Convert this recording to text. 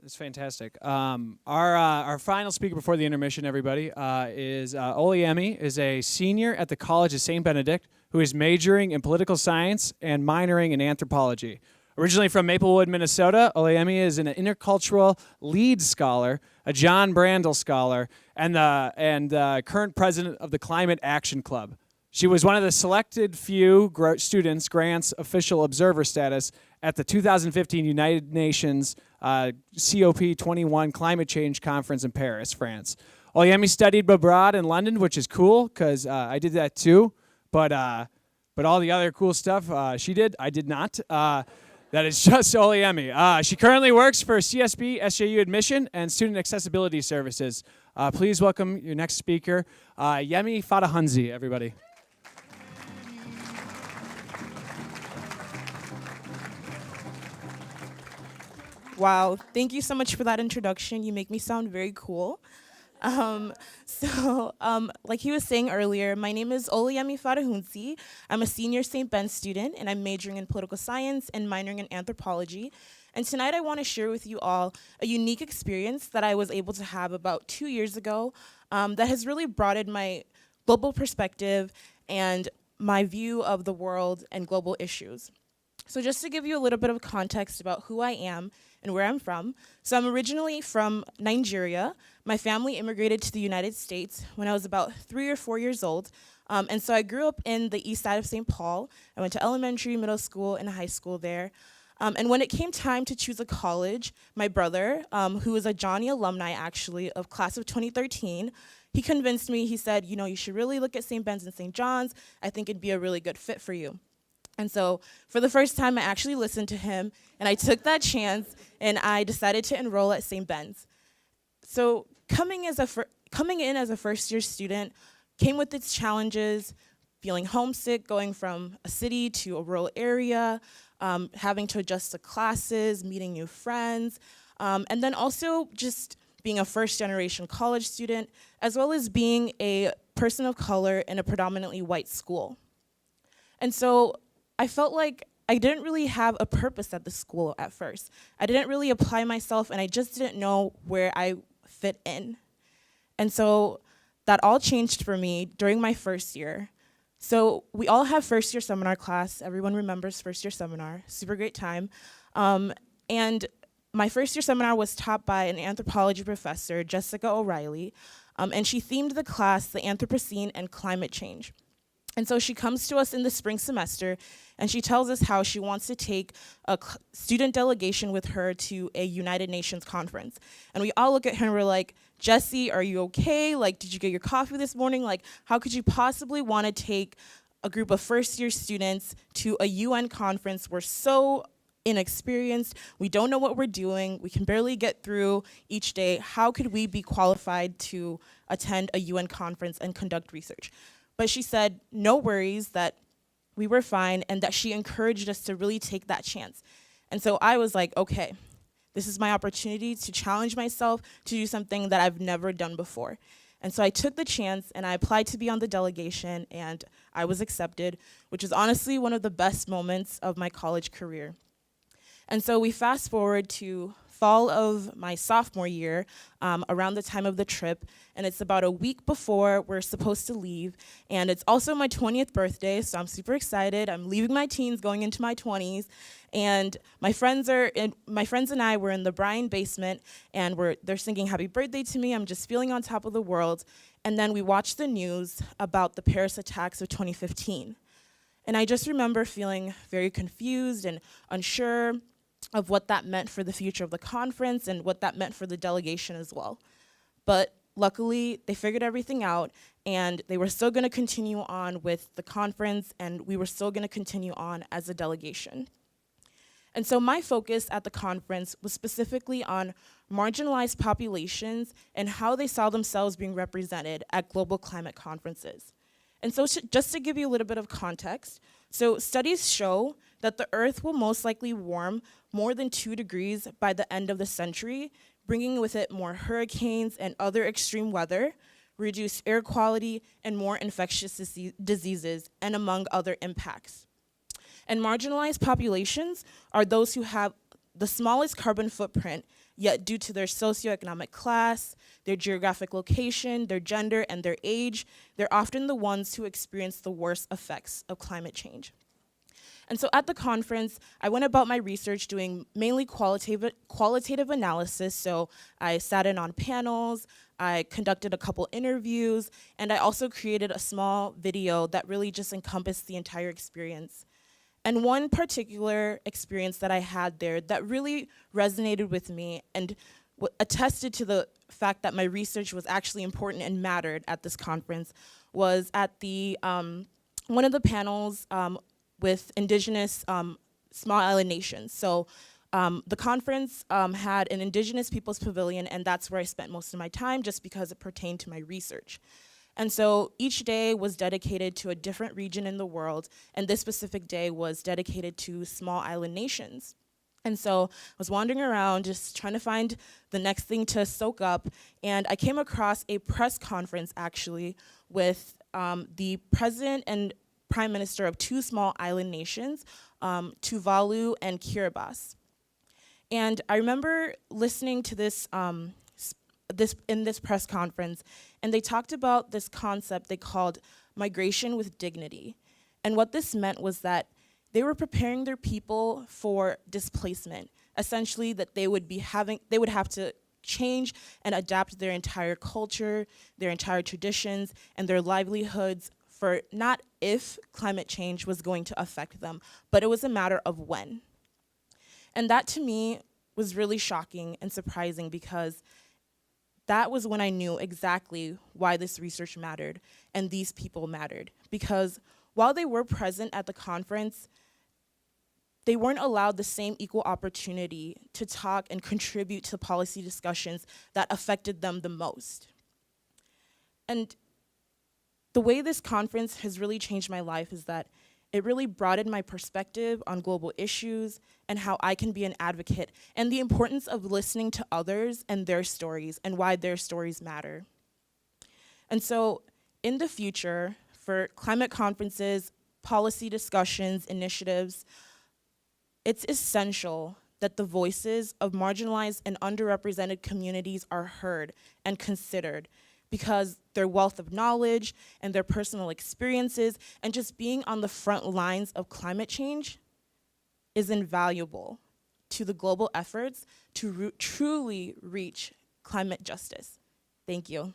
It's fantastic. Our final speaker before the intermission, everybody, is Olayemi, is a senior at the College of St. Benedict who is majoring in political science and minoring in anthropology. Originally from Maplewood, Minnesota, Olayemi is an intercultural lead scholar, a John Brandel scholar, and current president of the Climate Action Club. She was one of the selected few students grants official observer status at the 2015 United Nations COP21 Climate Change Conference in Paris, France. Olayemi studied abroad in London, which is cool because I did that too. But all the other cool stuff she did, I did not. That is just Olayemi. She currently works for CSB+SJU Admission and Student Accessibility Services. Please welcome your next speaker, Yemi Fadahunsi, everybody. Wow, thank you so much for that introduction. You make me sound very cool. Like he was saying earlier, my name is Olayemi Fadahunsi. I'm a senior St. Ben student, and I'm majoring in political science and minoring in anthropology. And tonight I want to share with you all a unique experience that I was able to have about 2 years ago that has really broadened my global perspective and my view of the world and global issues. So just to give you a little bit of context about who I am and where I'm from. So I'm originally from Nigeria. My family immigrated to the United States when I was about 3 or 4 years old. And so I grew up in the east side of St. Paul. I went to elementary, middle school, and high school there. And when it came time to choose a college, my brother, who is a Johnny alumni actually of class of 2013, he convinced me. He said, you know, you should really look at St. Ben's and St. John's. I think it'd be a really good fit for you. And so for the first time, I actually listened to him, and I took that chance, and I decided to enroll at St. Ben's. So coming in as a first-year student came with its challenges, feeling homesick, going from a city to a rural area, having to adjust to classes, meeting new friends, and then also just being a first-generation college student, as well as being a person of color in a predominantly white school. And so I felt like I didn't really have a purpose at the school at first. I didn't really apply myself, and I just didn't know where I fit in. And so that all changed for me during my first year. So we all have first year seminar class. Everyone remembers first year seminar, super great time. And my first year seminar was taught by an anthropology professor, Jessica O'Reilly, and she themed the class the Anthropocene and Climate Change. And so she comes to us in the spring semester, and she tells us how she wants to take a student delegation with her to a United Nations conference. And we all look at her and we're like, Jessie, are you okay? Like, did you get your coffee this morning? Like, how could you possibly want to take a group of first-year students to a UN conference? We're so inexperienced. We don't know what we're doing. We can barely get through each day. How could we be qualified to attend a UN conference and conduct research? But she said, no worries, that we were fine, and that she encouraged us to really take that chance. And so I was like, okay, this is my opportunity to challenge myself to do something that I've never done before. And so I took the chance, and I applied to be on the delegation, and I was accepted, which is honestly one of the best moments of my college career. And so we fast forward to fall of my sophomore year, around the time of the trip, and it's about a week before we're supposed to leave, and it's also my 20th birthday, so I'm super excited. I'm leaving my teens, going into my 20s, and my friends and I were in the Bryan basement, and they're singing happy birthday to me. I'm just feeling on top of the world, and then we watched the news about the Paris attacks of 2015. And I just remember feeling very confused and unsure of what that meant for the future of the conference and what that meant for the delegation as well. But luckily, they figured everything out, and they were still gonna continue on with the conference, and we were still gonna continue on as a delegation. And so my focus at the conference was specifically on marginalized populations and how they saw themselves being represented at global climate conferences. And so just to give you a little bit of context, so studies show that the Earth will most likely warm more than 2 degrees by the end of the century, bringing with it more hurricanes and other extreme weather, reduced air quality, and more infectious diseases, and among other impacts. And marginalized populations are those who have the smallest carbon footprint yet due to their socioeconomic class, their geographic location, their gender, and their age, they're often the ones who experience the worst effects of climate change. And so at the conference, I went about my research doing mainly qualitative analysis. So I sat in on panels, I conducted a couple interviews, and I also created a small video that really just encompassed the entire experience. And one particular experience that I had there that really resonated with me and attested to the fact that my research was actually important and mattered at this conference was at the one of the panels with indigenous small island nations. So the conference had an indigenous peoples pavilion, and that's where I spent most of my time just because it pertained to my research. And so each day was dedicated to a different region in the world, and this specific day was dedicated to small island nations. And so I was wandering around just trying to find the next thing to soak up, and I came across a press conference actually with the president and prime minister of two small island nations, Tuvalu and Kiribati. And I remember listening to this in this press conference, and they talked about this concept they called migration with dignity. And what this meant was that they were preparing their people for displacement, essentially that they would have to change and adapt their entire culture, their entire traditions, and their livelihoods for not if climate change was going to affect them, but it was a matter of when. And that to me was really shocking and surprising because that was when I knew exactly why this research mattered and these people mattered. Because while they were present at the conference, they weren't allowed the same equal opportunity to talk and contribute to policy discussions that affected them the most. And the way this conference has really changed my life is that it really broadened my perspective on global issues and how I can be an advocate and the importance of listening to others and their stories and why their stories matter. And so in the future, for climate conferences, policy discussions, initiatives, it's essential that the voices of marginalized and underrepresented communities are heard and considered, because their wealth of knowledge and their personal experiences and just being on the front lines of climate change is invaluable to the global efforts to truly reach climate justice. Thank you.